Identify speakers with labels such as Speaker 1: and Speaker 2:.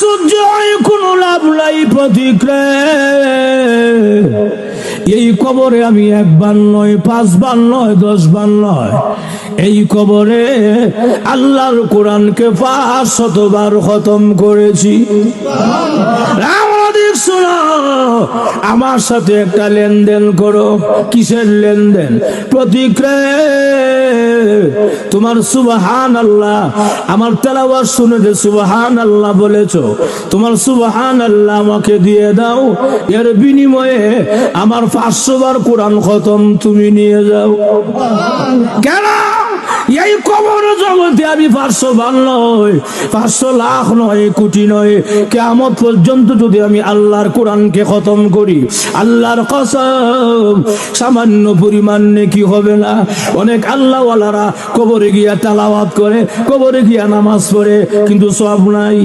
Speaker 1: সহ্য হয় কোনো লাভ নাই প্রতিক্রে এই কবরে আমি একবার নয়, 5 বার নয়, 10 বার নয়, এই কবরে আল্লাহর কোরআনকে 500 বার খতম করেছি। আমার সাথে একটা লেনদেন করো। কিসের লেনদেন? প্রতিক্রে তোমার সুবহানাল্লাহ, আমার তেলাওয়াত শুনে যে সুবহানাল্লাহ বলেছো, তোমার সুবহানাল্লাহ আমাকে দিয়ে দাও, এর বিনিময়ে আমার 500 বার কোরআন খতম তুমি নিয়ে যাও। কেন? এই কবর জগতে আমি 500 বার নয়, 500 লাখ নয়, কোটি নয়, কিয়ামত পর্যন্ত যদি আমি আল্লাহর কোরআনকে খতম করি, আল্লাহর কসম সামান্য পরিমাণ নেকি হবে না। অনেক আল্লাহওয়ালারা কবরে গিয়া তেলাওয়াত করে, কবরে গিয়া নামাজ পড়ে, কিন্তু সওয়াব নাই।